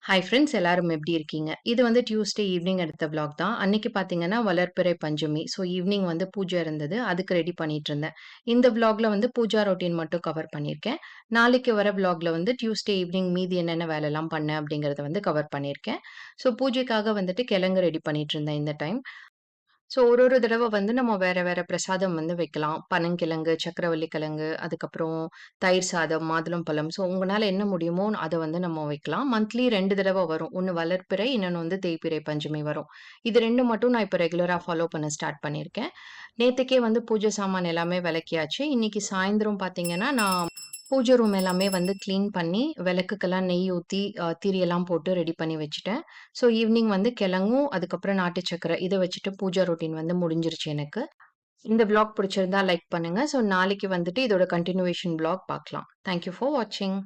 Hi friends எல்லாரும் எப்படி இருக்கீங்க? இது வந்து டியூஸ்டே ஈவினிங் எடுத்த விளாக் தான். அன்னைக்கு பார்த்தீங்கன்னா, வளர்பிறை பஞ்சமி. ஸோ ஈவினிங் வந்து பூஜை இருந்தது. அதுக்கு ரெடி பண்ணிட்டுருந்தேன். இந்த விளாக்ல வந்து பூஜா ரொட்டீன் மட்டும் கவர் பண்ணியிருக்கேன். நாளைக்கு வர விளாக்ல வந்து டியூஸ்டே ஈவினிங் மீதி என்னென்ன வேலைலாம் பண்ணேன் அப்படிங்கிறத வந்து கவர் பண்ணியிருக்கேன். ஸோ பூஜைக்காக வந்துட்டு கிழங்கு ரெடி பண்ணிட்டுருந்தேன் இந்த டைம். ஸோ ஒரு தடவ வந்து நம்ம வேற வேற பிரசாதம் வந்து வைக்கலாம். பனங்கிழங்கு, சர்க்கரைவள்ளி கிழங்கு, அதுக்கப்புறம் தயிர் சாதம், மாதுளம்பழம். ஸோ உங்கனால என்ன முடியுமோ அத வந்து நம்ம வைக்கலாம். மந்த்லி 2 தடவ வரும். ஒண்ணு வளர்பிறை, இன்னொன்னு வந்து தேய்பிறை பஞ்சமி வரும். இது 2 மட்டும் நான் இப்ப ரெகுலரா ஃபாலோ பண்ண ஸ்டார்ட் பண்ணியிருக்கேன். நேத்துக்கே வந்து பூஜை சாமான் எல்லாமே வெளக்கியாச்சு. இன்னைக்கு சாயந்தரம் பார்த்தீங்கன்னா, நான் பூஜை ரூம் எல்லாமே வந்து கிளீன் பண்ணி, விளக்குக்கெல்லாம் நெய் ஊத்தி, திரியெல்லாம் போட்டு ரெடி பண்ணி வச்சுட்டேன். ஸோ ஈவினிங் வந்து கிழங்கும், அதுக்கப்புறம் நாட்டு சர்க்கரை இத வச்சுட்டு பூஜா ரொட்டீன் வந்து முடிஞ்சிருச்சு எனக்கு. இந்த விளாக் பிடிச்சிருந்தா லைக் பண்ணுங்க. ஸோ நாளைக்கு வந்துட்டு இதோட கன்டினியூவேஷன் விளாக் பார்க்கலாம். தேங்க் யூ ஃபார் வாட்சிங்.